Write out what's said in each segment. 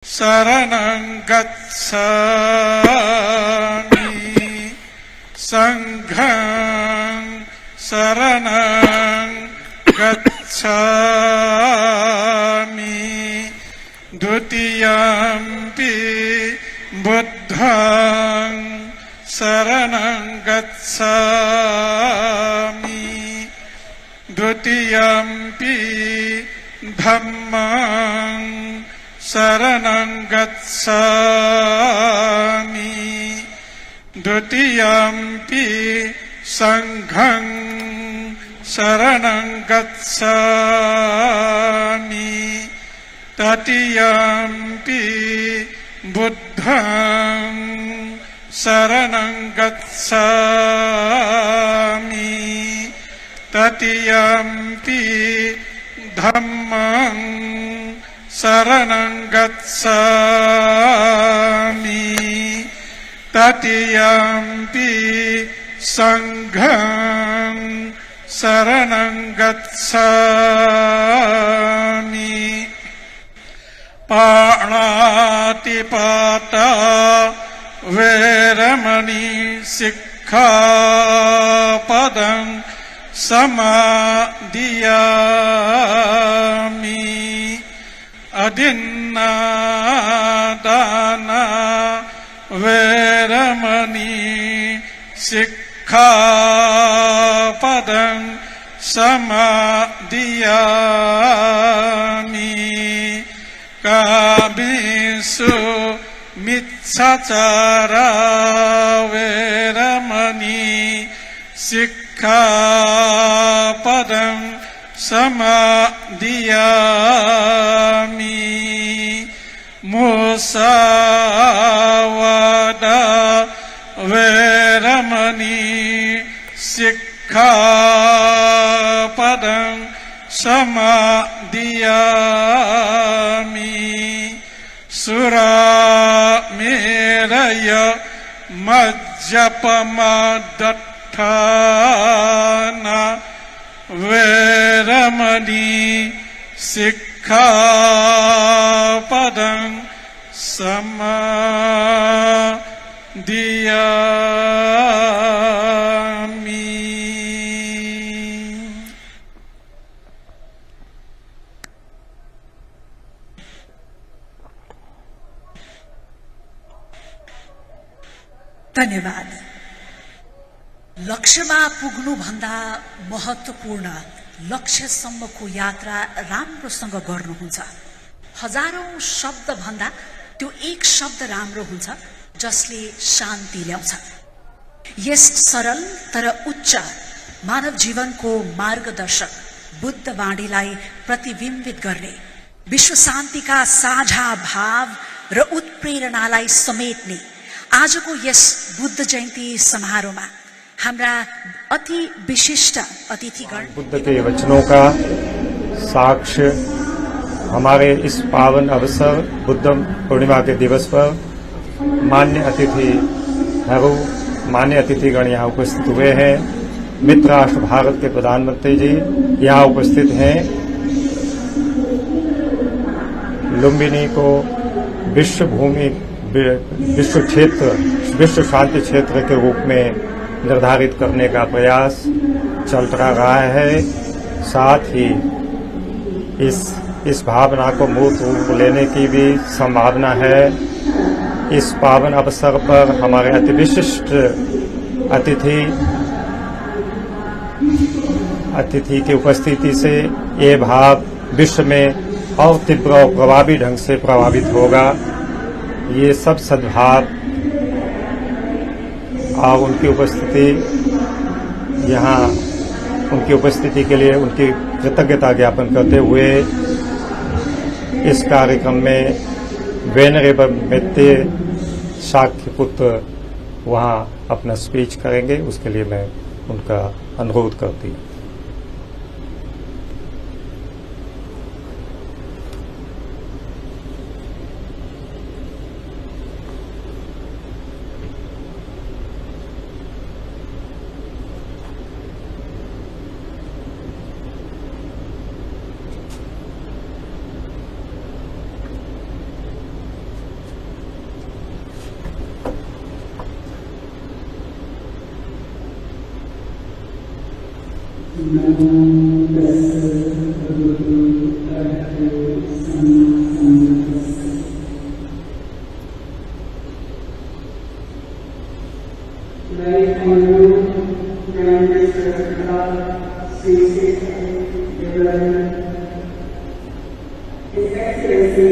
Saranam gacchami Sangham Saranam gacchami Dutiyampi Buddham Saranam gacchami Dutiyampi Dhammam Saranam gacchami Dutiyampi Sangham Saranam gacchami Tatiyampi Buddham Saranam gacchami Tatiyampi Dhammam Saranam gacchami Tatiyampi Sangham Saranam gacchami Panatipata Veramani Sikkhapadam Samadhiyami Adinadana Veramani Sikkhapadam Samadhiyami Kabisu Mitsachara Veramani Sikkhapadam Samadhiyami Musawada Veramani Sikkhapadam Samadhiyami Sura Meraya Majjapamadatthana Veramani Sikkhapadam Samadhiyami. धन्यवाद। लक्ष्यमा पुग्नु भन्दा महत्त्वपूर्ण लक्ष्यसम्मको यात्रा राम्रोसँग गर्नुहुन्छ। हजारौं शब्द भन्दा त्यो एक शब्द राम्रो हुन्छ जसले शान्ति ल्याउँछ। यस सरल तर उच्च मानव जीवनको मार्गदर्शक बुद्ध वाणीलाई प्रतिबिम्बित गर्ने, विश्व शान्तिका साझा भाव र उत्प्रेरणालाई समेट्ने आजको यस बुद्ध जयन्ती समारोहमा हाम्रा अति विशिष्ट अतिथिगण बुद्ध के वचनों का साक्ष्य हमारे इस पावन अवसर बुद्ध पूर्णिमा के दिवस पर मान्य अतिथिगण यहाँ उपस्थित हुए हैं। मित्र राष्ट्र भारत के प्रधानमंत्री जी यहाँ उपस्थित हैं। लुम्बिनी को विश्व शांति क्षेत्र के रूप में निर्धारित करने का प्रयास चल रहा है। साथ ही इस भावना को मूर्त रूप लेने की भी संभावना है। इस पावन अवसर पर हमारे अति विशिष्ट अतिथि की उपस्थिति से ये भाव विश्व में और तीव्र और प्रभावी ढंग से प्रभावित होगा। ये सब सद्भाव और उनकी उपस्थिति के लिए उनकी कृतज्ञता ज्ञापन करते हुए इस कार्यक्रम में वेनरेबल मित्ते शाक्य पुत्र वहां अपना स्पीच करेंगे। उसके लिए मैं उनका अनुरोध करती हूँ। Very honorable Prime Minister of Nepal, Sri His Excellency,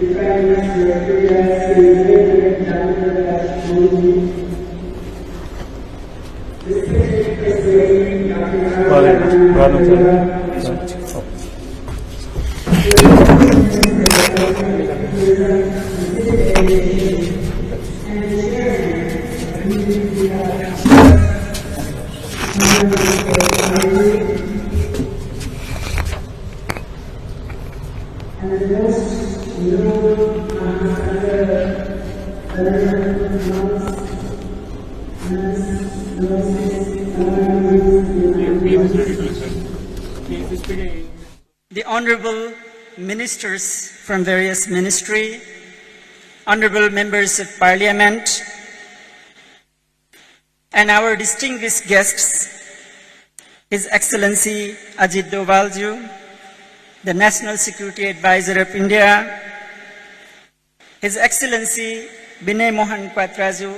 the Prime Minister of India, Sri Respected President Dr. The honorable ministers from various ministry, honorable members of parliament, and our distinguished guests, His Excellency Ajit Dovalju, the National Security Advisor of India, His Excellency Binay Mohan Quatraju,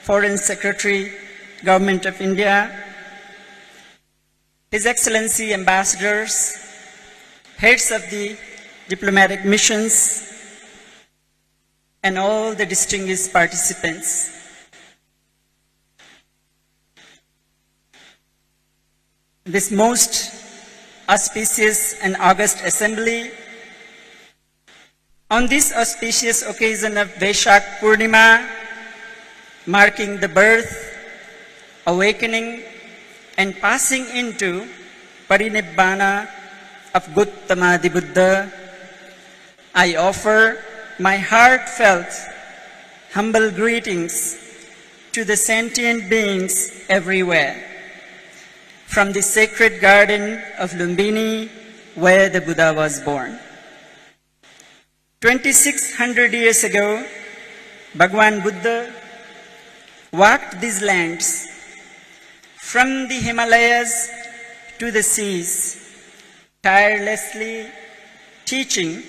Foreign Secretary, Government of India, His Excellency Ambassadors, heads of the diplomatic missions, and all the distinguished participants. This most auspicious and august assembly, on this auspicious occasion of Vaishak Purnima, marking the birth, awakening, and passing into Parinibbana of Gautama the Buddha, I offer my heartfelt, humble greetings to the sentient beings everywhere, from the sacred garden of Lumbini, where the Buddha was born. 2600 years ago, Bhagwan Buddha walked these lands, from the Himalayas to the seas, tirelessly teaching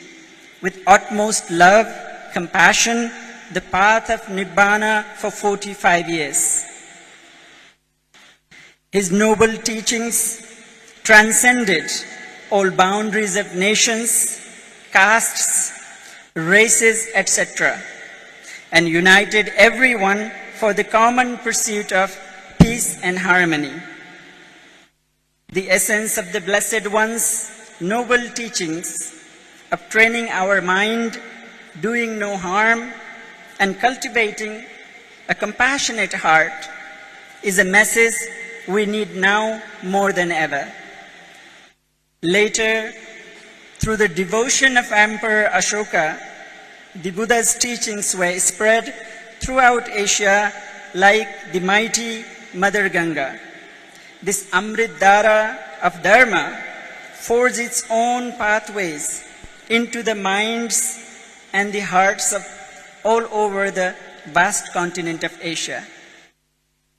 with utmost love, compassion, the path of Nibbana for 45 years. His noble teachings transcended all boundaries of nations, castes, races, etc., and united everyone for the common pursuit of peace and harmony. The essence of the Blessed One's noble teachings of training our mind, doing no harm, and cultivating a compassionate heart is a message we need now more than ever. Later, through the devotion of Emperor Ashoka, the Buddha's teachings were spread throughout Asia like the mighty Mother Ganga. This Amrit Dhara of Dharma forged its own pathways into the minds and the hearts of all over the vast continent of Asia.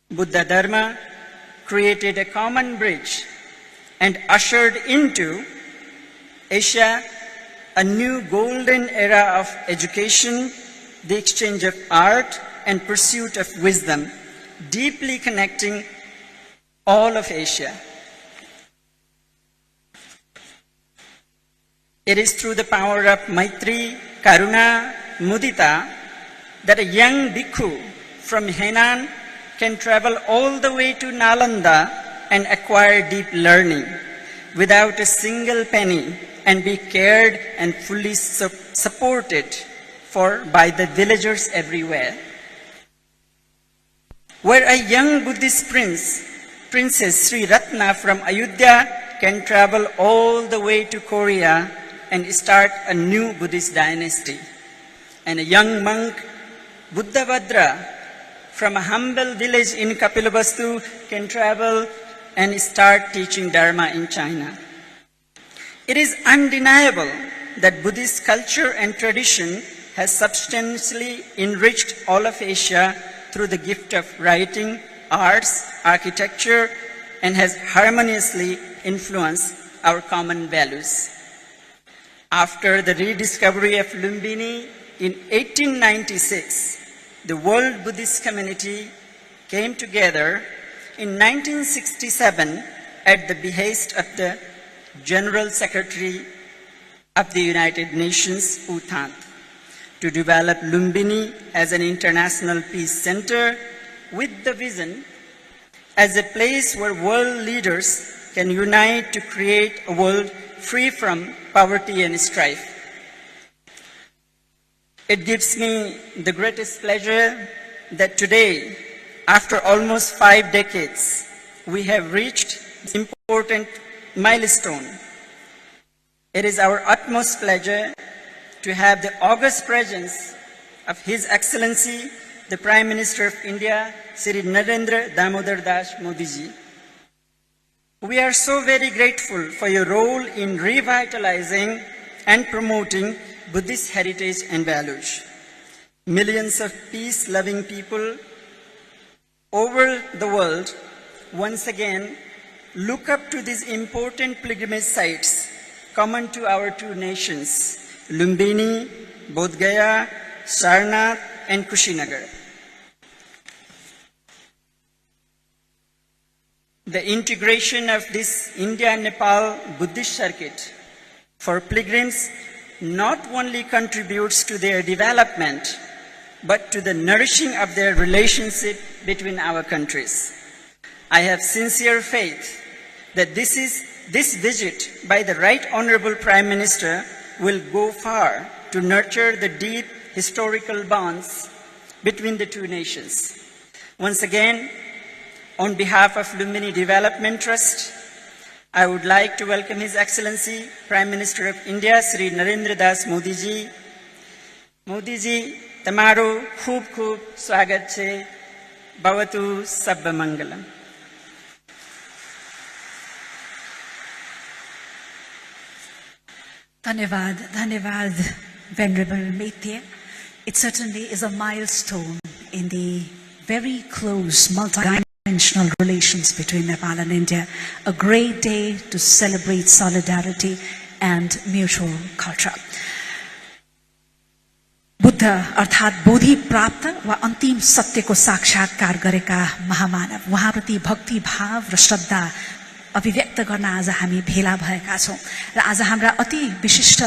Buddha Dharma created a common bridge and ushered into Asia a new golden era of education, the exchange of art and pursuit of wisdom, deeply connecting all of Asia. It is through the power of Maitri, Karuna, Mudita that a young bhikkhu from Henan can travel all the way to Nalanda and acquire deep learning without a single penny and be cared and fully supported by the villagers everywhere. Where a young Buddhist Princess Sri Ratna from Ayodhya can travel all the way to Korea and start a new Buddhist dynasty. And a young monk, Buddhabhadra, from a humble village in Kapilavastu can travel and start teaching Dharma in China. It is undeniable that Buddhist culture and tradition has substantially enriched all of Asia through the gift of writing, arts, architecture, and has harmoniously influence our common values. After the rediscovery of Lumbini in 1896, the world Buddhist community came together in 1967 at the behest of the General Secretary of the United Nations, U Thant, to develop Lumbini as an international peace center with the vision as a place where world leaders can unite to create a world free from poverty and strife. It gives me the greatest pleasure that today, after almost 5 decades, we have reached this important milestone. It is our utmost pleasure to have the august presence of His Excellency, the Prime Minister of India, Shri Narendra Damodar Das Modi ji. We are so very grateful for your role in revitalizing and promoting Buddhist heritage and values. Millions of peace-loving people over the world once again look up to these important pilgrimage sites common to our two nations, Lumbini, Bodh Gaya, Sarnath, and Kushinagar. The integration of this India-Nepal Buddhist circuit for pilgrims not only contributes to their development, but to the nourishing of their relationship between our countries. I have sincere faith that this visit by the Right Honorable Prime Minister will go far to nurture the deep historical bonds between the two nations. Once again, on behalf of Lumbini Development Trust, I would like to welcome His Excellency, Prime Minister of India, Shri Narendra Das Modi ji. Modi ji, tamaru khub khub swagat chhe. Bhavatu sabba mangalam. Dhanyavad, Venerable Maitya. It certainly is a milestone in the very close multi-dimensional relations between Nepal and India. A great day to celebrate solidarity and mutual culture. Buddha अर्थात् बोधि प्राप्त वा अन्तिम सत्यको साक्षात्कार गरेका महामानव उहाँप्रति भक्ति भाव र श्रद्धा अभिव्यक्त गर्न आज हामी भेला भएका छौं र आज हाम्रा अति विशिष्ट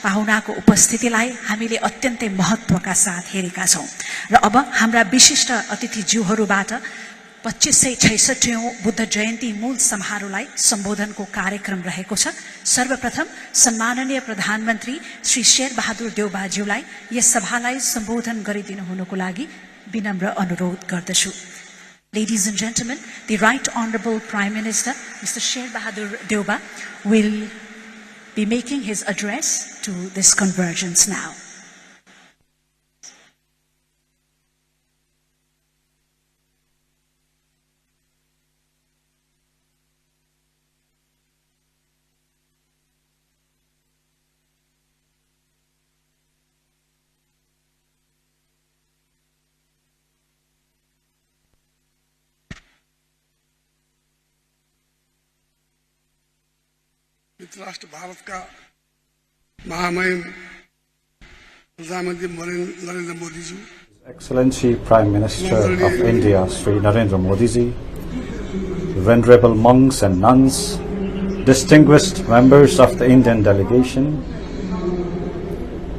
पाहुनाको उपस्थितिलाई हामीले अत्यन्तै महत्त्वका साथ हेरेका छौं र अब हाम्रा विशिष्ट अतिथिज्यूहरूबाट 2566औं बुद्ध जयन्ती मूल समारोहलाई सम्बोधनको कार्यक्रम रहेको छ। सर्वप्रथम सम्माननीय प्रधानमन्त्री श्री शेर बहादुर देउबाज्यूलाई यस सभालाई सम्बोधन गरिदिनु हुनुको लागि विनम्र अनुरोध गर्दछु। Ladies and gentlemen, the Right Honorable Prime Minister, Mr. Sher Bahadur Deuba, will be making his address to this convergence now. राष्ट्र भारत का महामहिम प्रधानमंत्री Narendra Modi ji, Excellency Prime Minister of India Sri Narendra Modi ji, venerable monks and nuns, distinguished members of the Indian delegation,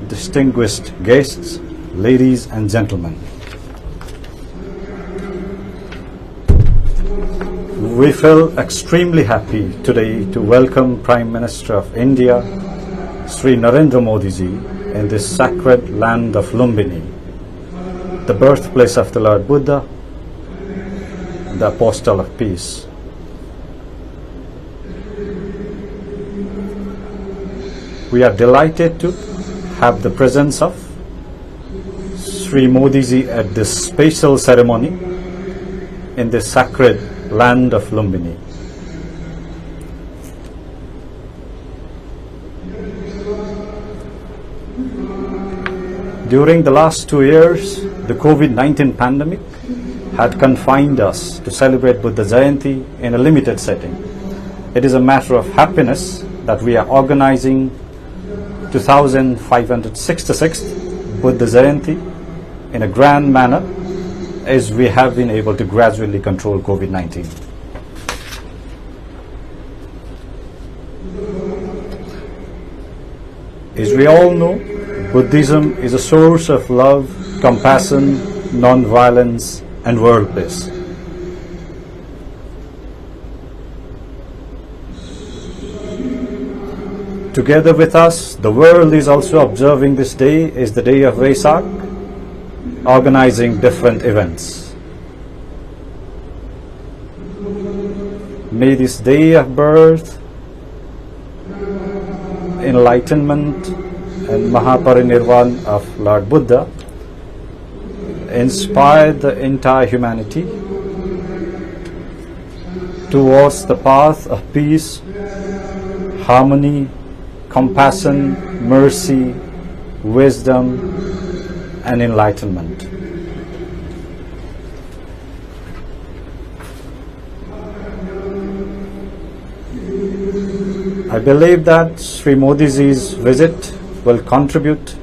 distinguished guests, ladies and gentlemen. We feel extremely happy today to welcome Prime Minister of India, Sri Narendra Modi ji, in this sacred land of Lumbini, the birthplace of the Lord Buddha, the Apostle of Peace. We are delighted to have the presence of Sri Modi ji at this special ceremony in this sacred land of Lumbini. During the last 2 years, the COVID-19 pandemic had confined us to celebrate Buddha Jayanti in a limited setting. it is a matter of happiness that we are organizing 2566th Buddha Jayanti in a grand manner, as we have been able to gradually control COVID-19. As we all know, Buddhism is a source of love, compassion, non-violence, and world peace. Together with us, the world is also observing this day as the day of Vesak, organizing different events. May this day of birth, enlightenment, and Mahaparinirvan of Lord Buddha inspire the entire humanity towards the path of peace, harmony, compassion, mercy, wisdom, and enlightenment. I believe that Sri Modi's visit will contribute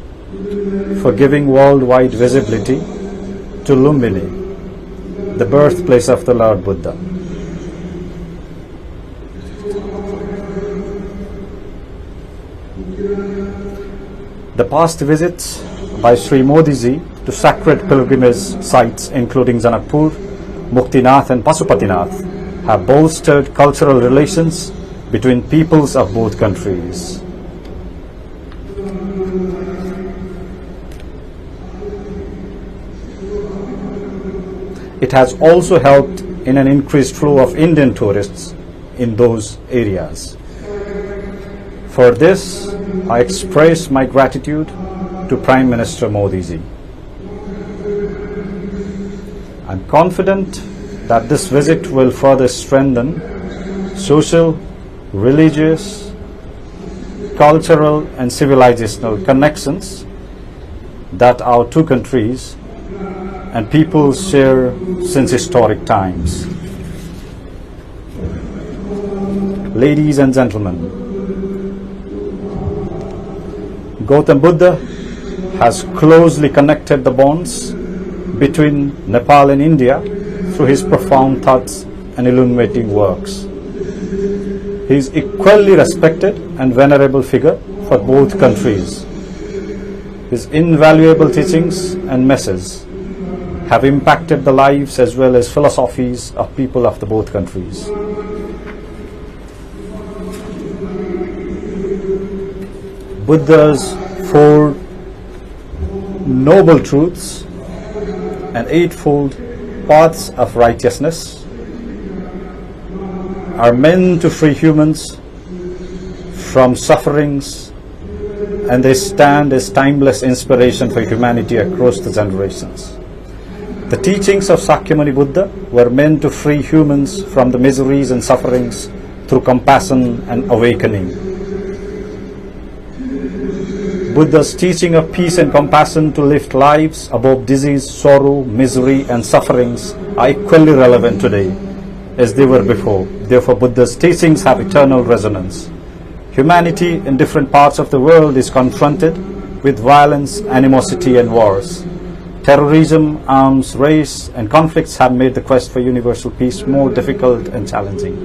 for giving worldwide visibility to Lumbini, the birthplace of the Lord Buddha. The past visits by Sri Modi to sacred pilgrimage sites including Janakpur, Muktinath and Pasupatinath have bolstered cultural relations between peoples of both countries. It has also helped in an increased flow of Indian tourists in those areas. For this, I express my gratitude to Prime Minister Modi ji. I'm confident that this visit will further strengthen social, religious, cultural and civilizational connections that our two countries and peoples share since historic times. Ladies and gentlemen, Gautam Buddha has closely connected the bonds between Nepal and India through his profound thoughts and illuminating works. He is equally respected and venerable figure for both countries. His invaluable teachings and messages have impacted the lives as well as philosophies of people of the both countries. Buddha's four noble truths and eightfold paths of righteousness are meant to free humans from sufferings, and they stand as timeless inspiration for humanity across the generations. The teachings of Sakyamuni Buddha were meant to free humans from the miseries and sufferings through compassion and awakening. Buddha's teaching of peace and compassion to lift lives above disease, sorrow, misery and sufferings are equally relevant today as they were before. Therefore, Buddha's teachings have eternal resonance. Humanity in different parts of the world is confronted with violence, animosity and wars. Terrorism, arms, race and conflicts have made the quest for universal peace more difficult and challenging.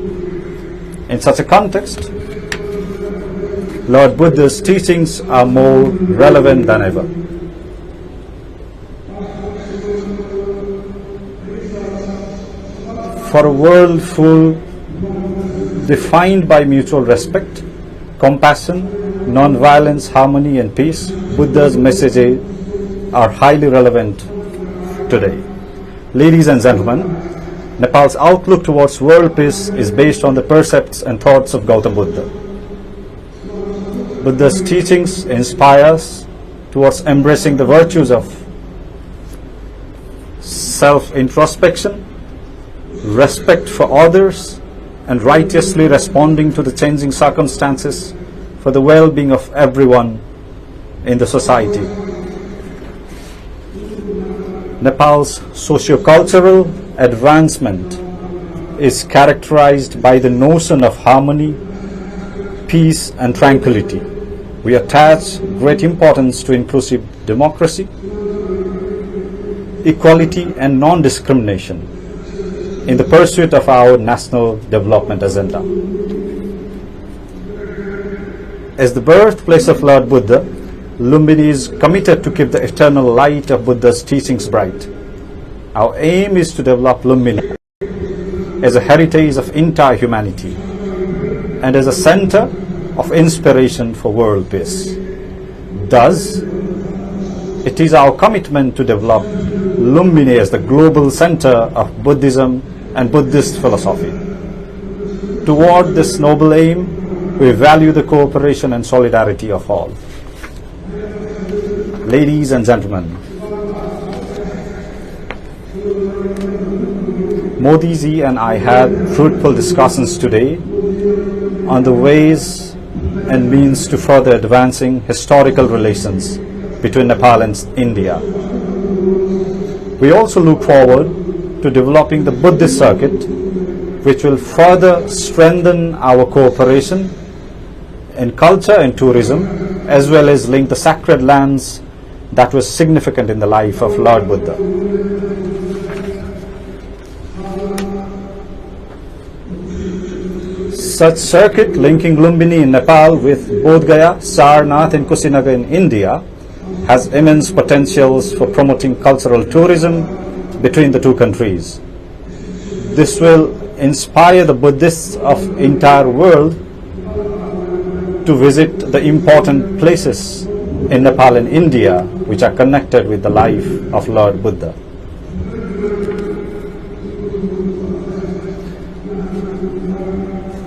In such a context, Lord Buddha's teachings are more relevant than ever. For a world full defined by mutual respect, compassion, non-violence, harmony and peace, Buddha's messages are highly relevant today. Ladies and gentlemen, Nepal's outlook towards world peace is based on the precepts and thoughts of Gautam Buddha. Buddha's teachings inspire us towards embracing the virtues of self-introspection, respect for others, and righteously responding to the changing circumstances for the well-being of everyone in the society. Nepal's socio-cultural advancement is characterized by the notion of harmony, peace and tranquility. We attach great importance to inclusive democracy, equality and non-discrimination in the pursuit of our national development agenda. As the birthplace of Lord Buddha, Lumbini is committed to keep the eternal light of Buddha's teachings bright. Our aim is to develop Lumbini as a heritage of entire humanity and as a center of inspiration for world peace. Thus, it is our commitment to develop Lumbini as the global center of Buddhism and Buddhist philosophy. Toward this noble aim, we value the cooperation and solidarity of all. Ladies and gentlemen, Modi ji and I had fruitful discussions today on the ways and means to further advancing historical relations between Nepal and India. We also look forward to developing the Buddhist circuit, which will further strengthen our cooperation in culture and tourism, as well as link the sacred lands that was significant in the life of Lord Buddha. Such circuit linking Lumbini in Nepal with Bodh Gaya, Sarnath and Kusinagar in India has immense potentials for promoting cultural tourism between the two countries. This will inspire the Buddhists of entire world to visit the important places in Nepal and India which are connected with the life of Lord Buddha.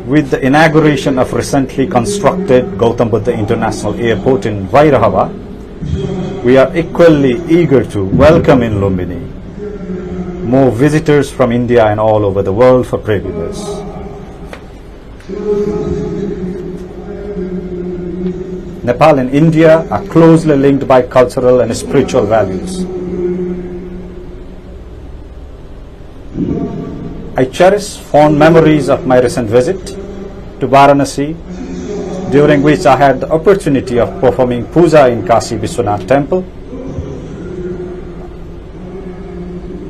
With the inauguration of recently constructed Gautam Buddha International Airport in Vairahava, we are equally eager to welcome in Lumbini more visitors from India and all over the world for pilgrimage. Nepal and India are closely linked by cultural and spiritual values. I cherish fond memories of my recent visit to Varanasi, during which I had the opportunity of performing puja in Kashi Vishwanath temple.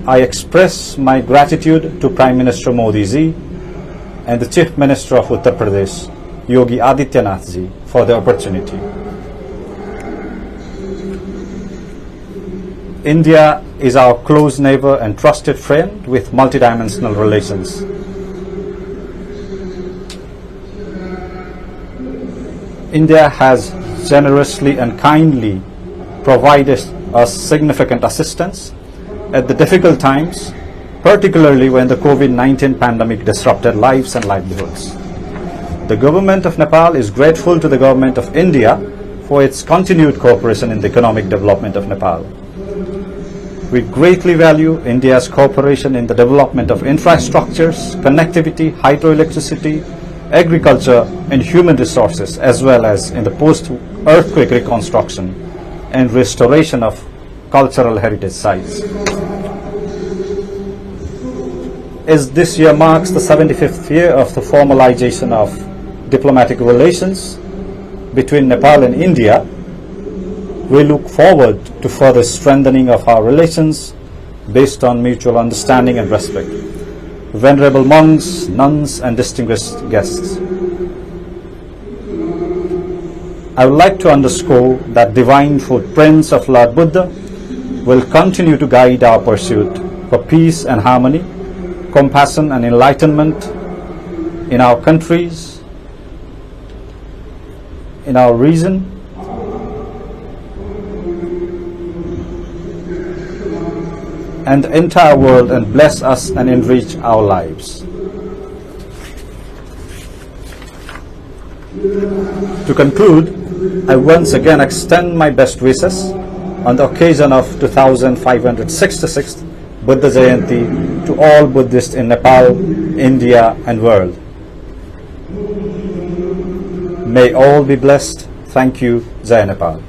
I express my gratitude to Prime Minister Modi ji and the Chief Minister of Uttar Pradesh, Yogi Adityanath ji, for the opportunity. India is our close neighbor and trusted friend with multidimensional relations. India has generously and kindly provided us significant assistance at the difficult times, particularly when the COVID-19 pandemic disrupted lives and livelihoods. The government of Nepal is grateful to the government of India for its continued cooperation in the economic development of Nepal. We greatly value India's cooperation in the development of infrastructures, connectivity, hydroelectricity, agriculture and human resources, as well as in the post-earthquake reconstruction and restoration of cultural heritage sites. As this year marks the 75th year of the formalization of diplomatic relations between Nepal and India, we look forward to further strengthening of our relations based on mutual understanding and respect. Venerable monks, nuns and distinguished guests, I would like to underscore that divine footprints of Lord Buddha will continue to guide our pursuit for peace and harmony, compassion and enlightenment in our countries, in our region, and the entire world, and bless us and enrich our lives. To conclude, I once again extend my best wishes on the occasion of 2566th Buddha Jayanti to all Buddhists in Nepal, India and world. May all be blessed. Thank you. Jai Nepal.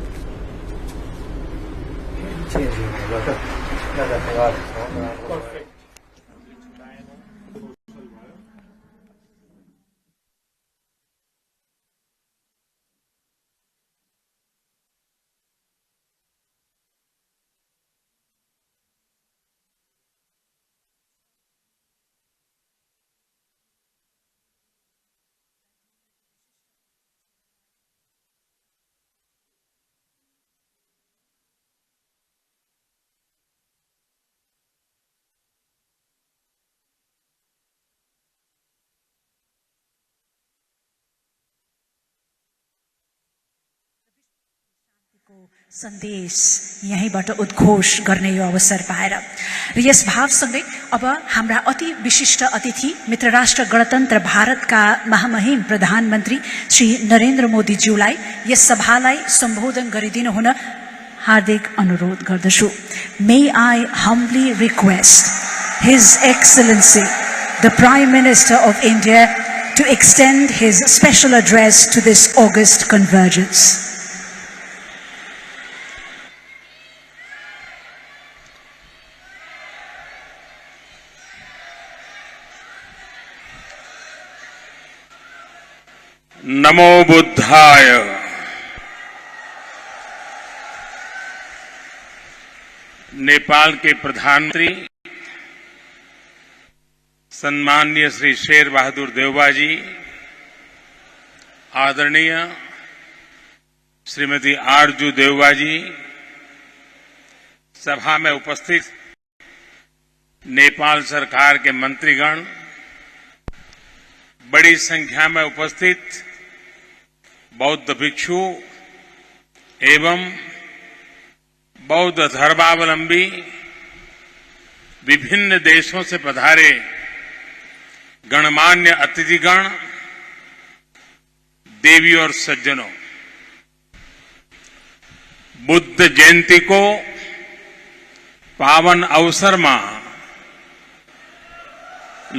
सन्देश यहीँबाट उद्घोष गर्ने यो अवसर पाएर र yes भावसँगै अब हाम्रा अति विशिष्ट अतिथि मित्र राष्ट्र गणतन्त्र भारतका महामहिम प्रधानमन्त्री श्री नरेन्द्र मोदीज्यूलाई यस सभालाई सम्बोधन गरिदिनु हुन हार्दिक अनुरोध गर्दछु। May I humbly request His Excellency the Prime Minister of India to extend his special address to this August convergence. नमो बुद्धाय। नेपाल के प्रधानमंत्री सम्माननीय श्री शेर बहादुर देउबा जी, आदरणीय श्रीमती आरजू देउबा जी, सभा में उपस्थित नेपाल सरकार के मंत्रीगण, बड़ी संख्या में उपस्थित बौद्ध भिक्षु एवं बौद्ध धर्मावलंबी, विभिन्न देशों से पधारे गणमान्य अतिथिगण, देवी और सज्जनों, बुद्ध जयंती को पावन अवसर में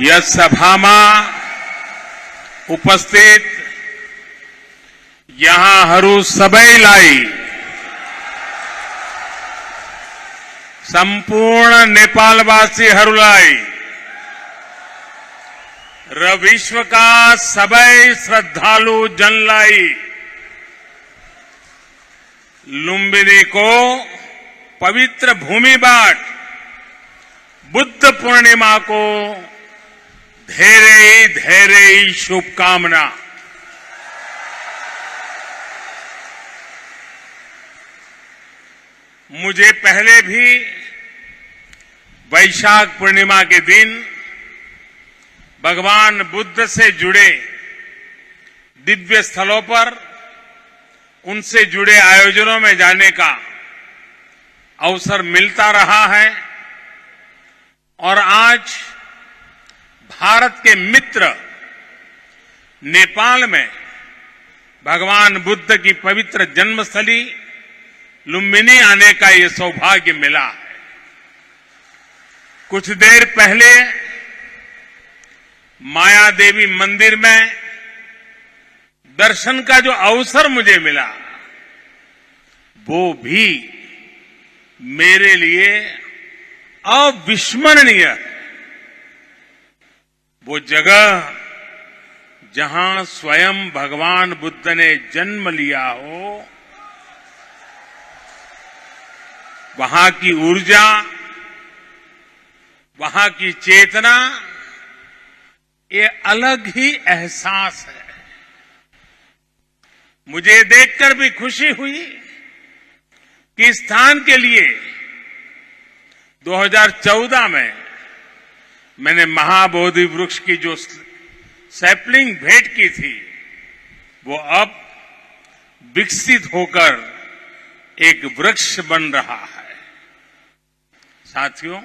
यह सभा में उपस्थित यहाँ सबैलाई संपूर्ण नेपालवासीहरूलाई र विश्वका सबै श्रद्धालु जनलाई लुम्बिनीको पवित्र भूमिबाट बुद्ध पूर्णिमाको धेरै धेरै शुभकामना। मुझे पहले भी वैशाख पूर्णिमा के दिन भगवान बुद्ध से जुड़े दिव्य स्थलों पर उनसे जुड़े आयोजनों में जाने का अवसर मिलता रहा है और आज भारत के मित्र नेपाल में भगवान बुद्ध की पवित्र जन्मस्थली लुम्बिनी आने का ये सौभाग्य मिला है। कुछ देर पहले माया देवी मंदिर में दर्शन का जो अवसर मुझे मिला वो भी मेरे लिए अविस्मरणीय है। वो जगह जहां स्वयं भगवान बुद्ध ने जन्म लिया हो, वहां की ऊर्जा, वहां की चेतना, ये अलग ही एहसास है। मुझे देखकर भी खुशी हुई कि इस स्थान के लिए 2014 में मैंने महाबोधि वृक्ष की जो सैपलिंग भेंट की थी वो अब विकसित होकर एक वृक्ष बन रहा है। साथियों,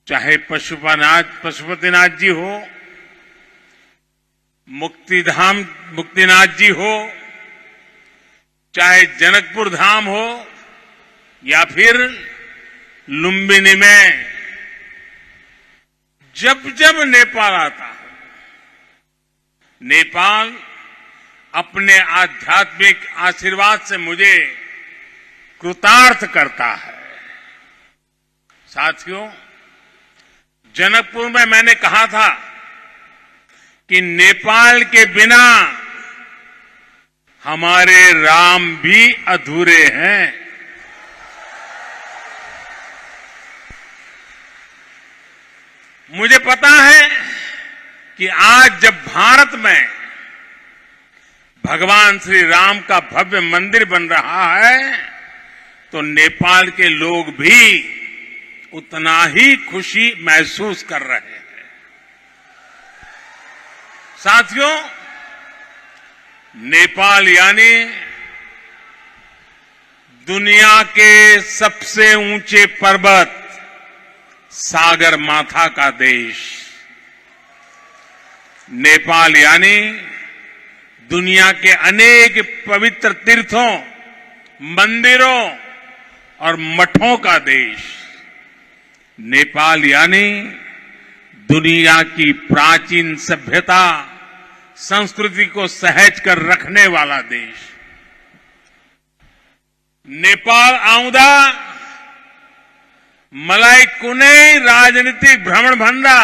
चाहे पशुपतिनाथ जी हो, मुक्तिनाथ जी हो, चाहे जनकपुर धाम हो या फिर लुम्बिनी में जब जब नेपाल आता है, नेपाल अपने आध्यात्मिक आशीर्वाद से मुझे कृतार्थ करता है। साथियों, जनकपुर में मैंने कहा था कि नेपाल के बिना हमारे राम भी अधूरे हैं। मुझे पता है कि आज जब भारत में भगवान श्री राम का भव्य मंदिर बन रहा है तो नेपाल के लोग भी उतना ही खुशी महसूस कर रहे हैं। साथियों, नेपाल यानी दुनिया के सबसे ऊंचे पर्वत, सागर माथा का देश नेपाल यानी दुनिया के अनेक पवित्र तीर्थों, मंदिरों और मठों का देश। नेपाल यानी दुनिया की प्राचीन सभ्यता, संस्कृति को सहेज कर रखने वाला देश। नेपाल आउँदा मलाई कुनै राजनीतिक भ्रमण भन्दा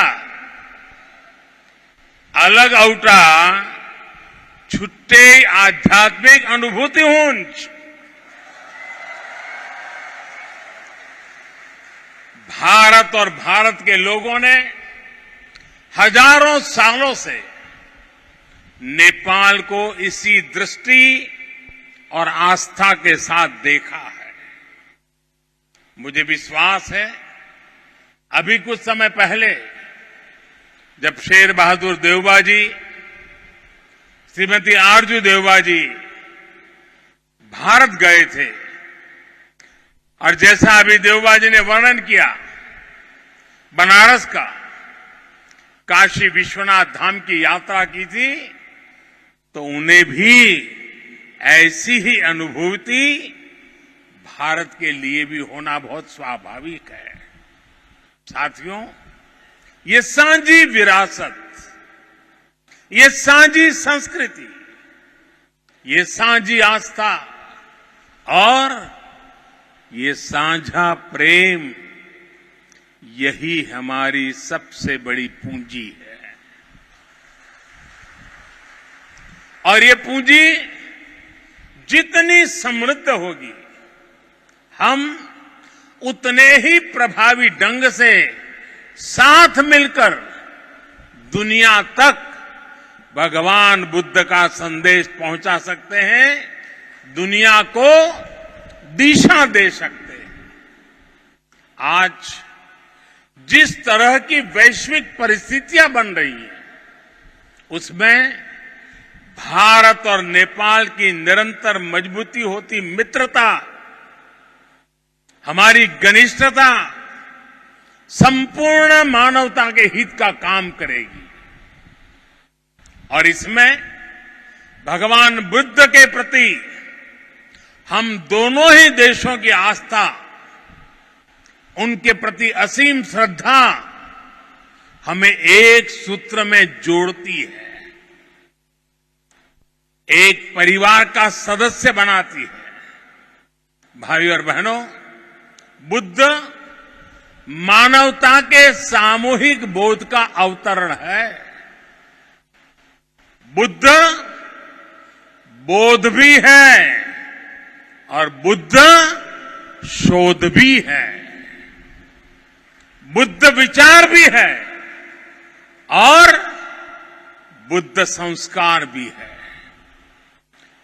अलग औटा छुट्टै आध्यात्मिक अनुभूति हुन्छ। भारत और भारत के लोगों ने हजारों सालों से नेपाल को इसी दृष्टि और आस्था के साथ देखा है। मुझे विश्वास है अभी कुछ समय पहले जब शेर बहादुर देवबा जी, श्रीमती आरजू देवबा जी भारत गए थे और जैसा अभी देवबा जी ने वर्णन किया बनारस का, काशी विश्वनाथ धाम की यात्रा की थी, तो उन्हें भी ऐसी ही अनुभूति भारत के लिए भी होना बहुत स्वाभाविक है। साथियों, ये साझी विरासत, ये साझी संस्कृति, ये साझी आस्था और ये साझा प्रेम, यही हमारी सबसे बड़ी पूंजी है। और ये पूंजी जितनी समृद्ध होगी, हम उतने ही प्रभावी ढंग से साथ मिलकर दुनिया तक भगवान बुद्ध का संदेश पहुंचा सकते हैं, दुनिया को दिशा दे सकते हैं। आज जिस तरह की वैश्विक परिस्थितियां बन रही हैं, उसमें भारत और नेपाल की निरंतर मजबूती होती मित्रता, हमारी घनिष्ठता संपूर्ण मानवता के हित का काम करेगी। और इसमें भगवान बुद्ध के प्रति हम दोनों ही देशों की आस्था, उनके प्रति असीम श्रद्धा हमें एक सूत्र में जोड़ती है, एक परिवार का सदस्य बनाती है। भाइयों और बहनों, बुद्ध मानवता के सामूहिक बोध का अवतरण है। बुद्ध बोध भी है और बुद्ध शोध भी है। बुद्ध विचार भी है और बुद्ध संस्कार भी है।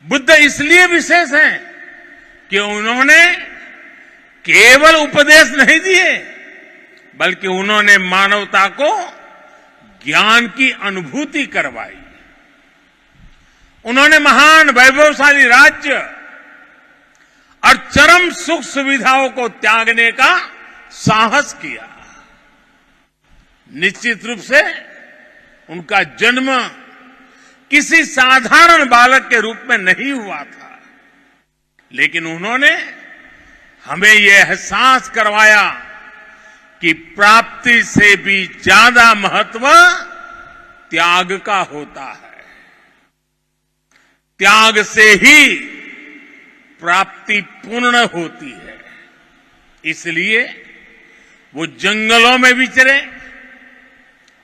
बुद्ध इसलिए विशेष हैं कि उन्होंने केवल उपदेश नहीं दिए, बल्कि उन्होंने मानवता को ज्ञान की अनुभूति करवाई। उन्होंने महान वैभवशाली राज्य और चरम सुख सुविधाओं को त्यागने का साहस किया। निश्चित रूप से उनका जन्म किसी साधारण बालक के रूप में नहीं हुआ था, लेकिन उन्होंने हमें यह एहसास करवाया कि प्राप्ति से भी ज्यादा महत्व त्याग का होता है। त्याग से ही प्राप्ति पूर्ण होती है। इसलिए वो जंगलों में विचरे,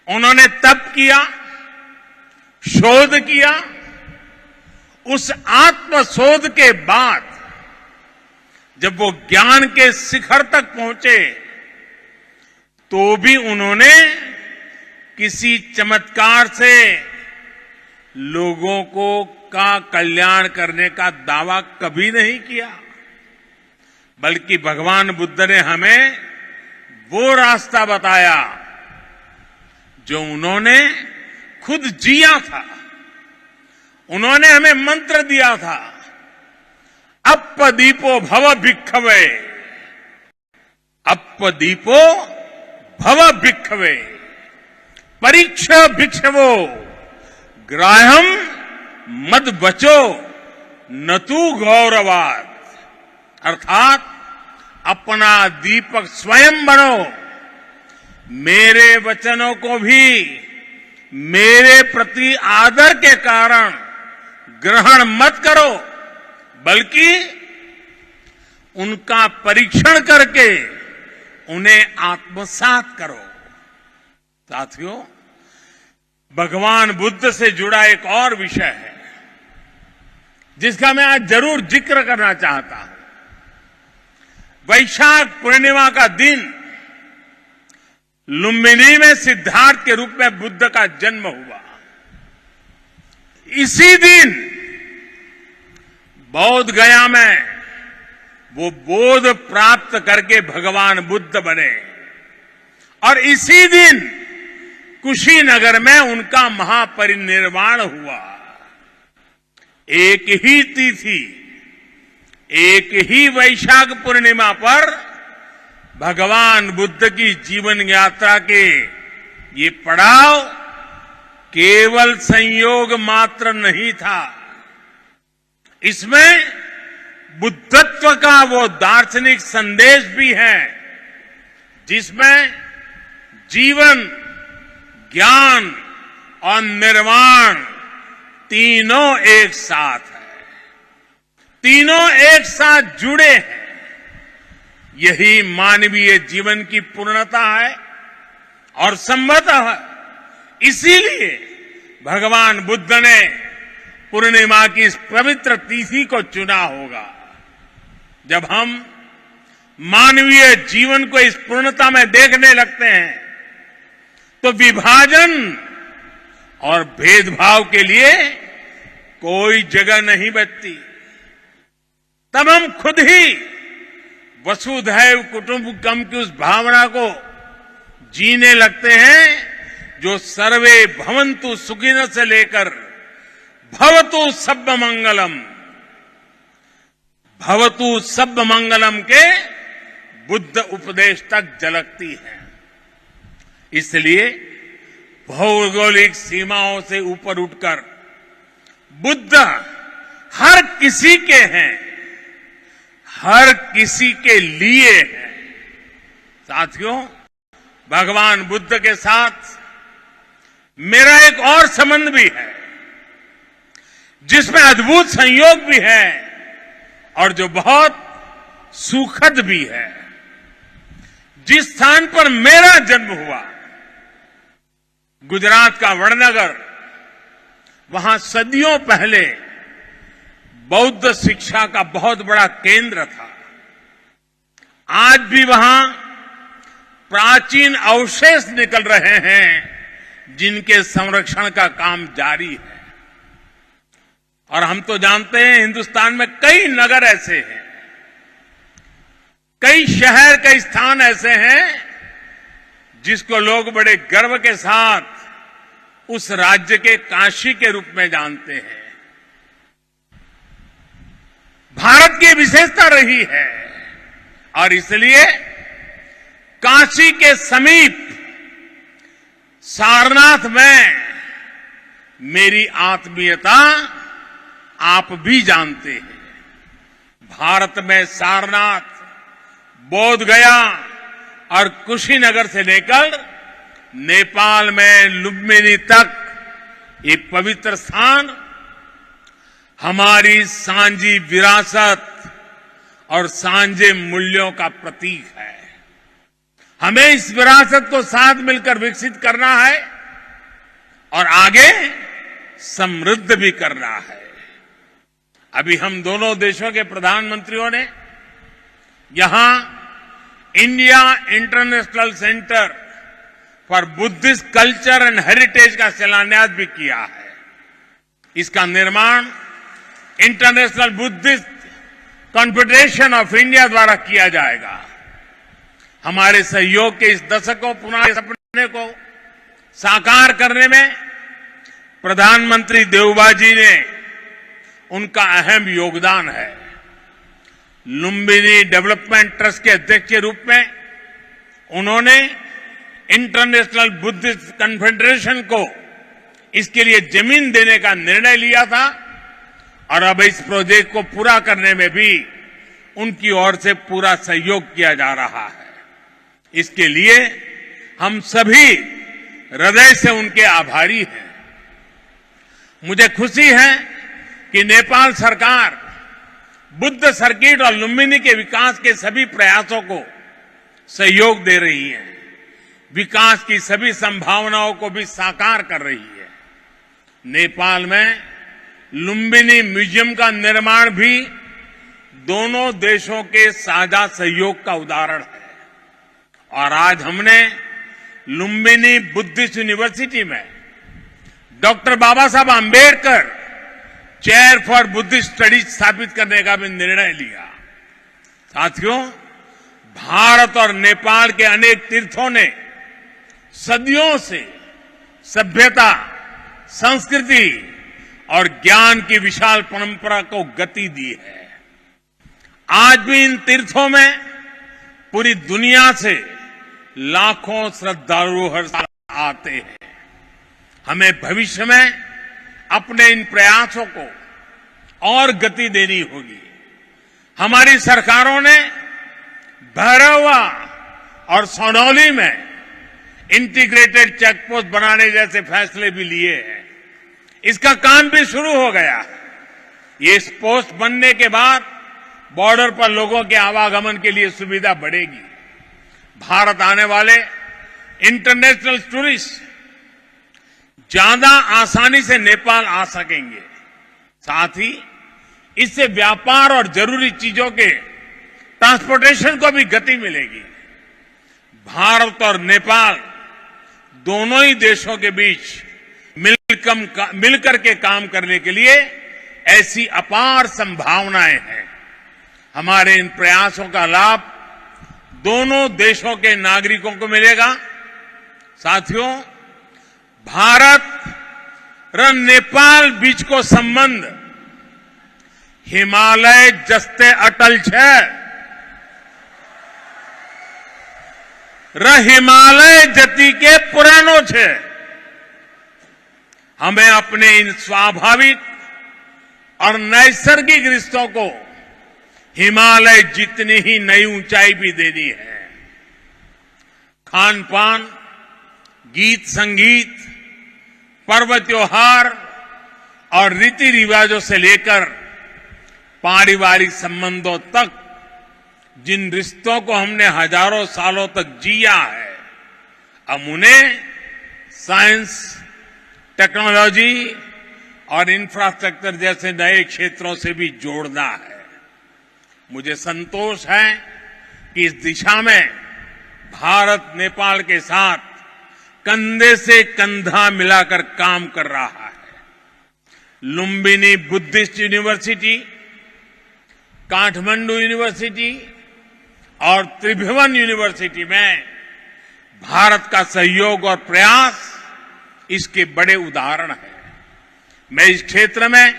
उन्होंने तप किया, शोध किया। उस आत्म शोध के बाद जब वो ज्ञान के शिखर तक पहुंचे, तो भी उन्होंने किसी चमत्कार से लोगों को का कल्याण करने का दावा कभी नहीं किया, बल्कि भगवान बुद्ध ने हमें वो रास्ता बताया जो उन्होंने खुद जिया था। उन्होंने हमें मंत्र दिया था, अप्पदीपो भव भिक्खवे, अप्पदीपो भव भिक्खवे, परीक्ष भिक्षवो, ग्राह्यम मद बचो न तू गौरवाद। अर्थात अपना दीपक स्वयं बनो, मेरे वचनों को भी मेरे प्रति आदर के कारण ग्रहण मत करो, बल्कि उनका परीक्षण करके उन्हें आत्मसात करो। साथियों, भगवान बुद्ध से जुड़ा एक और विषय है जिसका मैं आज जरूर जिक्र करना चाहता हूं। वैशाख पूर्णिमा का दिन लुम्बिनी में सिद्धार्थ के रूप में बुद्ध का जन्म हुआ। इसी दिन बौद्ध गया में वो बोध प्राप्त करके भगवान बुद्ध बने और इसी दिन कुशीनगर में उनका महापरिनिर्वाण हुआ। एक ही तिथि, एक ही वैशाख पूर्णिमा पर भगवान बुद्ध की जीवन यात्रा के ये पड़ाव केवल संयोग मात्र नहीं था, इसमें बुद्धत्व का वो दार्शनिक संदेश भी है जिसमें जीवन, ज्ञान और निर्वाण तीनों एक साथ है, तीनों एक साथ जुड़े हैं। यही मानवीय जीवन की पूर्णता है और संभवतः इसीलिए भगवान बुद्ध ने पूर्णिमा की इस पवित्र तिथि को चुना होगा। जब हम मानवीय जीवन को इस पूर्णता में देखने लगते हैं तो विभाजन और भेदभाव के लिए कोई जगह नहीं बचती। तब हम खुद ही वसुधैव कुटुंबकम की उस भावना को जीने लगते हैं जो सर्वे भवन्तु सुखिनः से लेकर भवतु सब्ब मंगलम, भवतु सब्ब मंगलम के बुद्ध उपदेश तक झलकती है। इसलिए भौगोलिक सीमाओं से ऊपर उठकर बुद्ध हर किसी के हैं, हर किसी के लिए है। साथियों, भगवान बुद्ध के साथ मेरा एक और संबंध भी है जिसमें अद्भुत संयोग भी है और जो बहुत सुखद भी है। जिस स्थान पर मेरा जन्म हुआ, गुजरात का वड़नगर, वहां सदियों पहले बौद्ध शिक्षा का बहुत बड़ा केंद्र था। आज भी वहां प्राचीन अवशेष निकल रहे हैं जिनके संरक्षण का काम जारी है। और हम तो जानते हैं हिंदुस्तान में कई नगर ऐसे हैं, कई शहर, कई स्थान ऐसे हैं जिसको लोग बड़े गर्व के साथ उस राज्य के काशी के रूप में जानते हैं। भारत की विशेषता रही है और इसलिए काशी के समीप सारनाथ में मेरी आत्मीयता आप भी जानते हैं। भारत में सारनाथ, बोध गया और कुशीनगर से लेकर नेपाल में लुम्बिनी तक ये पवित्र स्थान हमारी सांझी विरासत और सांझे मूल्यों का प्रतीक है। हमें इस विरासत को साथ मिलकर विकसित करना है और आगे समृद्ध भी करना है। अभी हम दोनों देशों के प्रधानमंत्रियों ने यहां India international centre for Buddhist culture and heritage का शिलान्यास भी किया है। इसका निर्माण international Buddhist confederation of India द्वारा किया जाएगा। हमारे सहयोग के इस दशकों पुराने सपने को साकार करने में प्रधानमंत्री देवबा जी ने उनका अहम योगदान है। लुम्बिनी डेवलपमेंट ट्रस्ट के अध्यक्ष के रूप में उन्होंने इंटरनेशनल बुद्धिस्ट कन्फेडरेशन को इसके लिए जमीन देने का निर्णय लिया था और अब इस प्रोजेक्ट को पूरा करने में भी उनकी ओर से पूरा सहयोग किया जा रहा है। इसके लिए हम सभी हृदय से उनके आभारी हैं। मुझे खुशी है कि नेपाल सरकार बुद्ध सर्किट और लुम्बिनी के विकास के सभी प्रयासों को सहयोग दे रही है, विकास की सभी संभावनाओं को भी साकार कर रही है। नेपाल में लुम्बिनी म्यूजियम का निर्माण भी दोनों देशों के साझा सहयोग का उदाहरण है और आज हमने लुम्बिनी बुद्धिस्ट यूनिवर्सिटी में doctor Baba Saheb Ambedkar chair for Buddhist studies स्थापित करने का भी निर्णय लिया। साथियों, भारत और नेपाल के अनेक तीर्थों ने सदियों से सभ्यता, संस्कृति और ज्ञान की विशाल परंपरा को गति दी है। आज भी इन तीर्थों में पूरी दुनिया से लाखों श्रद्धालु हर साल आते हैं। हमें भविष्य में अपने इन प्रयासों को और गति देनी होगी। हमारी सरकारों ने भैरवा और सोनौली में इंटीग्रेटेड चेक पोस्ट बनाने जैसे फैसले भी लिए हैं। इसका काम भी शुरू हो गया है। ये इस पोस्ट बनने के बाद बॉर्डर पर लोगों के आवागमन के लिए सुविधा बढ़ेगी। भारत आने वाले इंटरनेशनल टूरिस्ट ज्यादा आसानी से नेपाल आ सकेंगे। साथ ही इससे व्यापार और जरूरी चीजों के ट्रांसपोर्टेशन को भी गति मिलेगी। भारत और नेपाल दोनों ही देशों के बीच मिलकर के काम करने के लिए ऐसी अपार संभावनाएं हैं। हमारे इन प्रयासों का लाभ दोनों देशों के नागरिकों को मिलेगा। साथियों, भारत और नेपाल बीच को संबंध हिमालय जस्ते अटल छे। हिमालय जति के पुरानो छे। हमें अपने इन स्वाभाविक और नैसर्गिक रिश्तों को हिमालय जितनी ही नई ऊंचाई भी देनी है। खान पान, गीत संगीत, पर्व त्योहार और रीति रिवाजों से लेकर पारिवारिक संबंधों तक जिन रिश्तों को हमने हजारों सालों तक जिया है, अब उन्हें साइंस, टेक्नोलॉजी और इंफ्रास्ट्रक्चर जैसे नए क्षेत्रों से भी जोड़ना है। मुझे संतोष है कि इस दिशा में भारत नेपाल के साथ कंधे से कंधा मिलाकर काम कर रहा है। Lumbini Buddhist university, Kathmandu university और त्रिभुवन यूनिवर्सिटी में भारत का सहयोग और प्रयास इसके बड़े उदाहरण हैं। मैं इस क्षेत्र में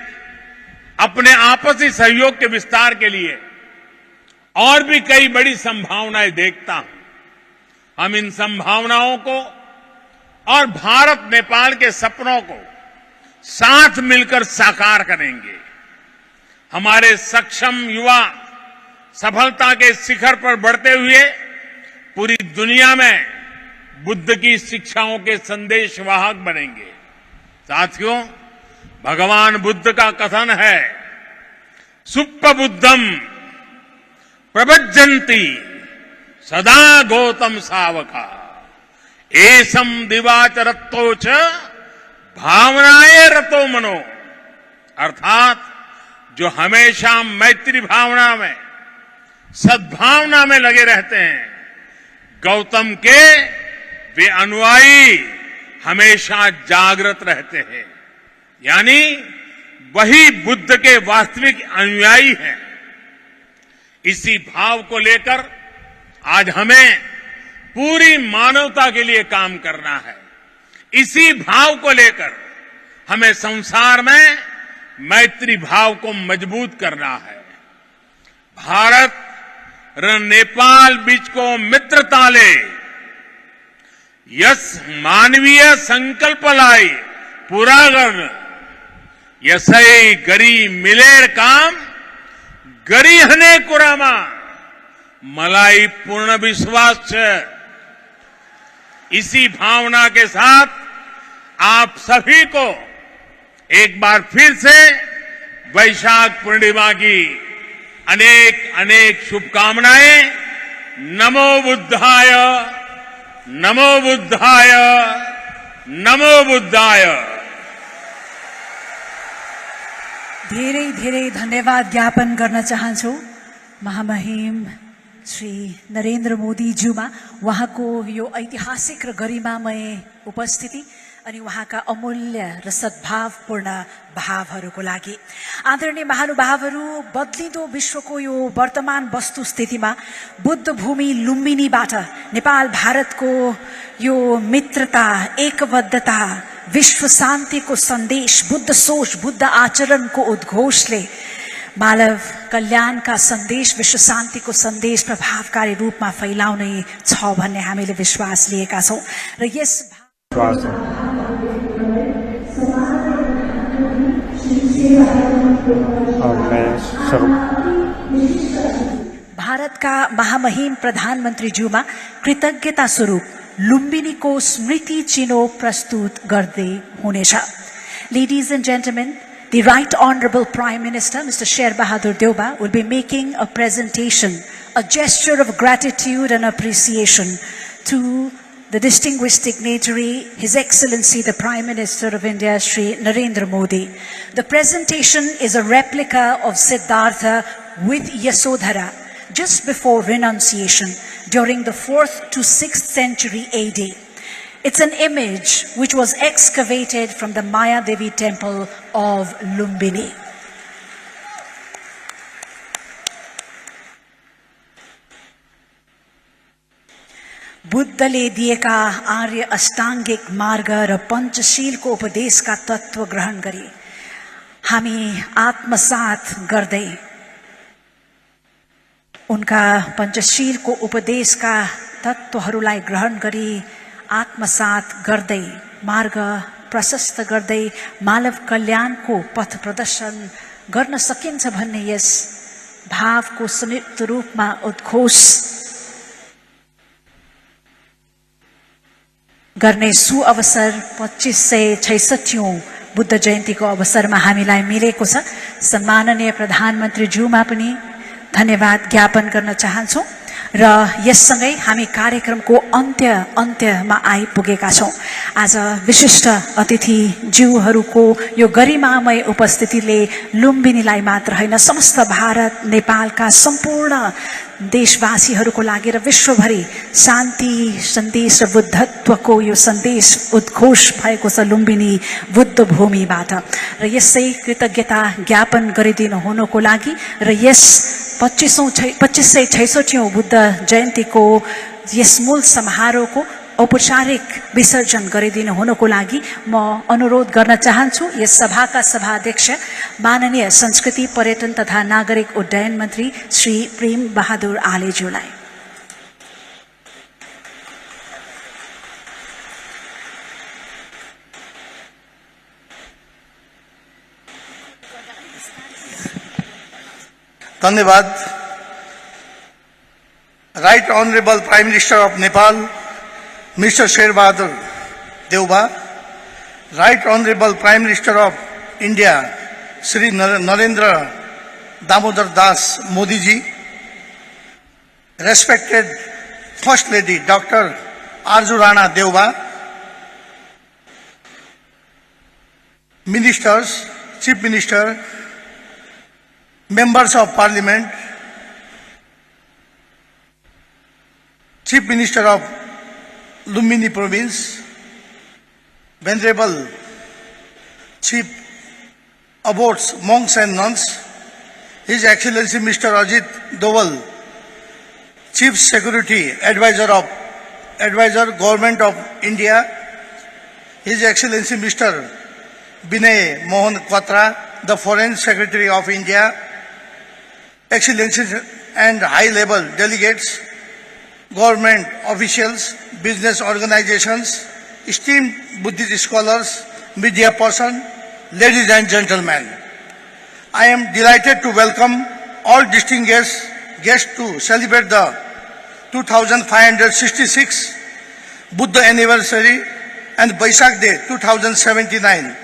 अपने आपसी सहयोग के विस्तार के लिए और भी कई बड़ी संभावनाएं देखता हूं। हम इन संभावनाओं को और भारत नेपाल के सपनों को साथ मिलकर साकार करेंगे। हमारे सक्षम युवा सफलता के शिखर पर बढ़ते हुए पूरी दुनिया में बुद्ध की शिक्षाओं के संदेशवाहक बनेंगे। साथियों, भगवान बुद्ध का कथन है, सुप्प बुद्धम प्रभज्जन्ति सदा गौतम सावका एसम दिवाच रत्तोच भावनाए रतो मनो। अर्थात जो हमेशा मैत्री भावना में, सद्भावना में लगे रहते हैं, गौतम के वे अनुयायी हमेशा जागृत रहते हैं। यानी वही बुद्ध के वास्तविक अनुयायी हैं। इसी भाव को लेकर आज हमें पूरी मानवता के लिए काम करना है। इसी भाव को लेकर हमें संसार में मैत्री भाव को मजबूत करना है। भारत र नेपाल बीचको मित्रताले यस मानवीय संकल्पलाई पूरा गर्न यसै गरी मिलेर काम गरिहने कुरामा मलाई पूर्ण विश्वास है। इसी भावना के साथ आप सभी को एक बार फिर से वैशाख पूर्णिमा की अनेक अनेक शुभकामनाएं। नमो बुद्धाय, नमो बुद्धाय, नमो बुद्धाय। धेरै धेरै धन्यवाद ज्ञापन गर्न चाहन्छु महामहिम श्री नरेन्द्र मोदी ज्यूमा उहाँको यो ऐतिहासिक र गरिमामय उपस्थिति अनि उहाँका अमूल्य र सद्भावपूर्ण भावहरूको लागि। आदरणीय महानुभावहरू, बदलिँदो विश्वको यो वर्तमान वस्तुस्थितिमा बुद्ध भूमि लुम्बिनीबाट नेपाल भारतको यो मित्रता, एकबद्धता, विश्व शान्तिको सन्देश, बुद्ध सोच, बुद्ध आचरणको उद्घोषले मानव कल्याणका सन्देश, विश्व शान्तिको सन्देश प्रभावकारी रूपमा फैलाउने छ भन्ने हामीले विश्वास लिएका छौं र यस भारतका महामहिम प्रधानमन्त्री ज्यूमा कृतज्ञता स्वरूप लुम्बिनीको स्मृति चिनो प्रस्तुत गर्दै हुनेछ। Ladies and gentlemen, the Right Honorable Prime Minister, Mr. Sher Bahadur Deuba, will be making a presentation, a gesture of gratitude and appreciation to the distinguished dignitary, His Excellency the Prime Minister of India, Shri Narendra Modi. The presentation is a replica of Siddhartha with Yasodhara just before renunciation during the 4th to 6th century AD. It's an image which was excavated from the Maya Devi temple of Lumbini. बुद्धले दिएका आर्य अष्टाङ्गिक मार्ग र पञ्चशीलको उपदेशका तत्त्व ग्रहण गरी हामी आत्मसात गर्दै उनका पञ्चशीलको उपदेशका तत्त्वहरूलाई ग्रहण गरी आत्मसात गर्दै मार्ग प्रशस्त गर्दै मानव कल्याणको पथ प्रदर्शन गर्न सकिन्छ भन्ने यस भावको संयुक्त रूपमा उद्घोष गर्ने सुअवसर 2566औं बुद्ध जयन्तीको अवसरमा हामीलाई मिलेको छ। सम्माननीय प्रधानमन्त्री ज्यूमा पनि धन्यवाद ज्ञापन गर्न चाहन्छौं र यससँगै हामी कार्यक्रमको अन्त्यमा आइपुगेका छौं। आज विशिष्ट अतिथि ज्यूहरूको यो गरिमामय उपस्थितिले लुम्बिनीलाई मात्र हैन समस्त भारत नेपालका सम्पूर्ण देशवासीहरूको लागि र विश्वभरि शान्ति सन्देश र बुद्धत्वको यो सन्देश उद्घोष भएको छ लुम्बिनी बुद्ध भूमिबाट र यसै कृतज्ञता ज्ञापन गरिदिनु हुनुको लागि र यस 2566औं बुद्ध जयन्तीको यस मूल समारोहको औपचारिक विसर्जन गरिदिनु हुनुको लागि म अनुरोध गर्न चाहन्छु यस सभाका सभाध्यक्ष माननीय संस्कृति पर्यटन तथा नागरिक उड्डयन मन्त्री श्री प्रेम बहादुर आलेज्यूलाई। धन्यवाद। Right honourable prime minister of Nepal Mr. Sher Bahadur Deuba, Right Honorable Prime Minister of India, Shri Narendra Damodar Das Modi ji, respected First Lady Dr. Arju Rana Deuba, Ministers, Chief Minister, Members of Parliament, Chief Minister of Lumbini Province, Venerable Chief Abbots, Monks and Nuns, His Excellency Mr. Ajit Doval, Chief Security Advisor, Government of India, His Excellency Mr. Binay Mohan Quatra, the Foreign Secretary of India, Excellencies and high-level delegates, government officials, business organizations, esteemed Buddhist scholars, media person, ladies and gentlemen. I am delighted to welcome all distinguished guests to celebrate the 2566 Buddha anniversary and Vaisakh Day 2079.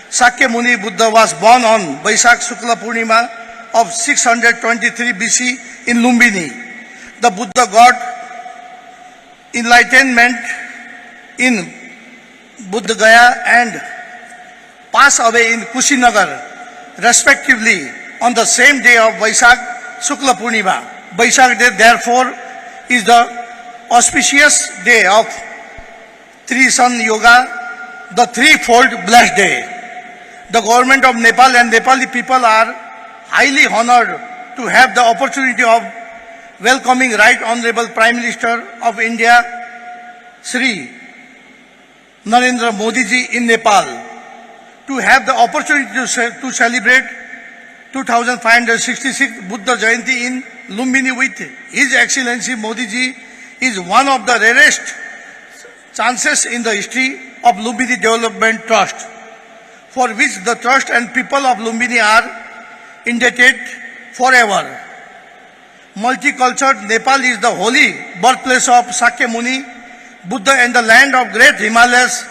Sakya Muni Buddha was born on Vaisakh Shukla Purnima of 623 BC in Lumbini. The Buddha got enlightenment in Buddha Gaya and passed away in Kushinagar, respectively, on the same day of Vaisakh Shukla Purnima. Vaisakh Day, therefore, is the auspicious day of Tri-Sun Yoga, the threefold blessed day. The government of Nepal and Nepali people are highly honored to have the opportunity of welcoming Right Honorable Prime Minister of India, Sri Narendra Modi ji in Nepal, to have the opportunity to celebrate 2566 Buddha Jayanti in Lumbini with His Excellency Modi ji is one of the rarest chances in the history of Lumbini Development Trust, for which the trust and people of Lumbini are indebted forever. Multicultural Nepal is the holy birthplace of Sakya Muni Buddha and the land of great Himalayas,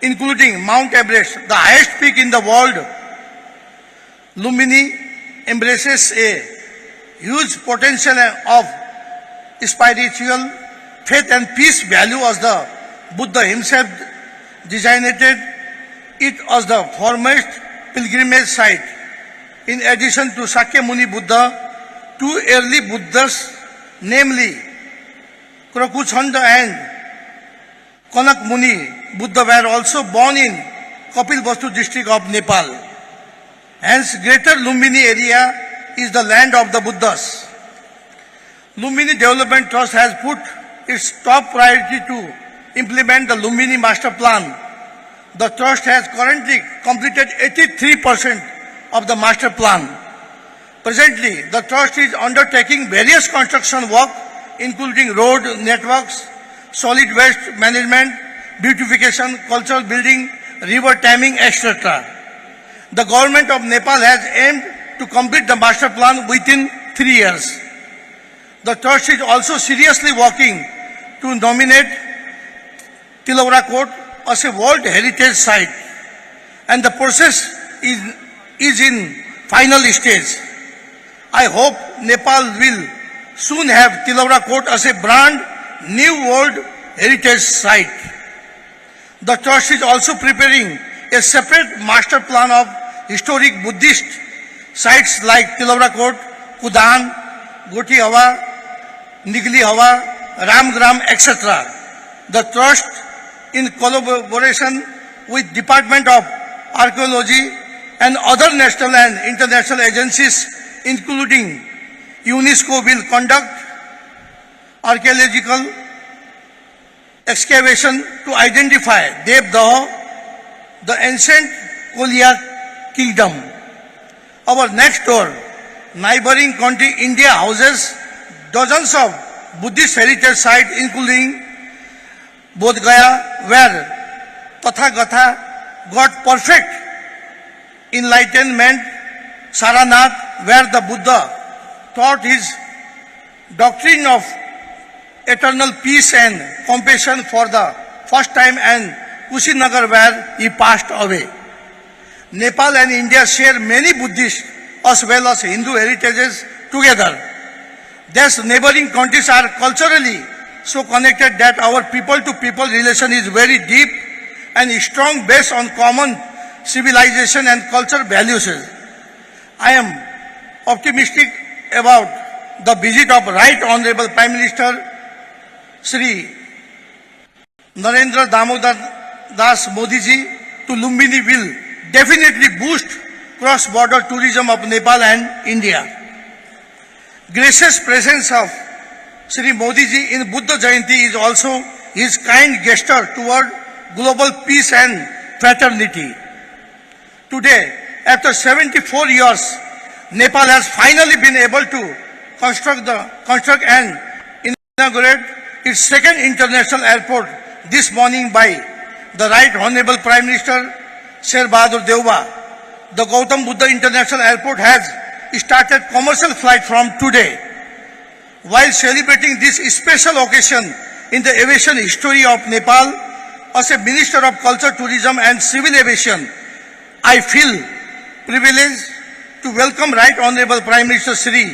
including Mount Everest, the highest peak in the world. Lumbini embraces a huge potential of spiritual faith and peace value, as the Buddha himself designated it as the foremost pilgrimage site. In addition to Sakya Muni Buddha, two early Buddhas, namely Krokuchanda and Kanak Muni Buddha, were also born in Kapilvastu district of Nepal. Hence, Greater Lumbini area is the land of the Buddhas. Lumbini Development Trust has put its top priority to implement the Lumbini Master Plan. The Trust has currently completed 83% of the Master Plan. Presently, the Trust is undertaking various construction work, including road networks, solid waste management, beautification, cultural building, river taming, etc. The government of Nepal has aimed to complete the master plan within 3 years. The trust is also seriously working to nominate Tilaura Court as a World Heritage Site, and the process is in final stage. I hope Nepal will soon have Tilaura Court as a brand new World Heritage Site. The trust is also preparing a separate master plan of historic Buddhist sites like Tilaura Court, Kudan, Goti Hawa, Nigli Hawa, Ramgram, etc. The trust, in collaboration with Department of Archaeology and other national and international agencies, including UNESCO, will conduct archaeological excavation to identify Devdaha, the ancient Kolya kingdom. Our next door neighboring country, India, houses dozens of Buddhist heritage sites, including Bodh Gaya, where Tathagata got perfect enlightenment, Saranath, where the Buddha taught his doctrine of eternal peace and compassion for the first time, and Kushinagar, where he passed away. Nepal and India share many Buddhist as well as Hindu heritages together. Thus, neighboring countries are culturally so connected that our people-to-people relation is very deep and strong, based on common civilization and cultural values. I am optimistic about the visit of Right Honorable Prime Minister Sri Narendra Damodar Das Modi ji to Lumbini will definitely boost cross-border tourism of Nepal and India. Gracious presence of Sri Modi ji in Buddha Jayanti is also his kind gesture toward global peace and fraternity. Today, after 74 years, Nepal has finally been able to construct and inaugurate its second international airport this morning by the Right Honorable Prime Minister Sher Bahadur Deuba. The Gautam Buddha International Airport has started commercial flight from today. While celebrating this special occasion in the aviation history of Nepal, as a Minister of Culture, Tourism and Civil Aviation, I feel privileged to welcome Right Honorable Prime Minister Shri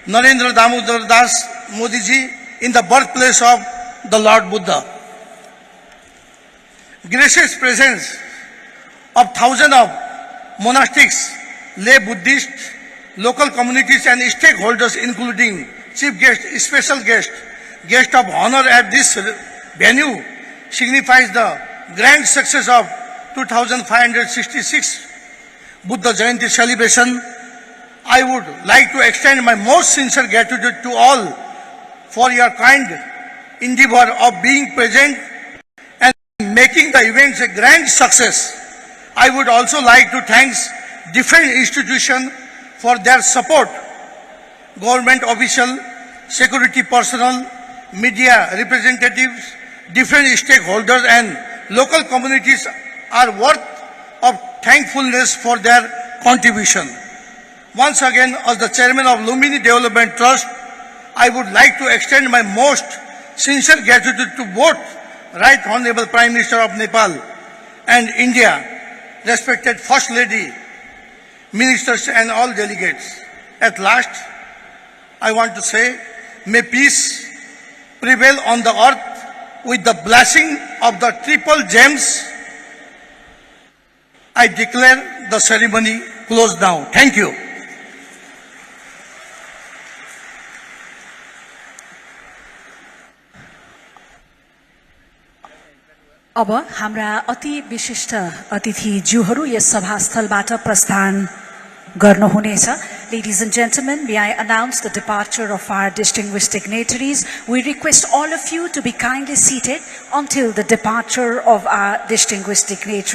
Narendra Damodar Das Modi ji in the birthplace of the Lord Buddha. Gracious presence of thousands of monastics, lay Buddhists, local communities and stakeholders including chief guest, special guest of honor at this venue signifies the grand success of 2566 Buddha Jayanti celebration. I would like to extend my most sincere gratitude to all for your kind endeavor of being present and making the events a grand success. I would also like to thank different institutions for their support, government officials, security personnel, media representatives, different stakeholders and local communities are worth of thankfulness for their contribution. Once again, as the chairman of Lumini Development Trust, I would like to extend my most sincere gratitude to both Right Honorable Prime Minister of Nepal and India, respected First Lady, ministers and all delegates. At last, I want to say, may peace prevail on the earth with the blessing of the triple gems. I declare the ceremony closed now. Thank you. अब हाम्रा अति विशिष्ट अतिथिज्यूहरू yes सभास्थलबाट प्रस्थान गर्नुहुनेछ. Ladies and gentlemen, may I announce the departure of our distinguished dignitaries. We request all of you to be kindly seated until the departure of our distinguished dignitaries.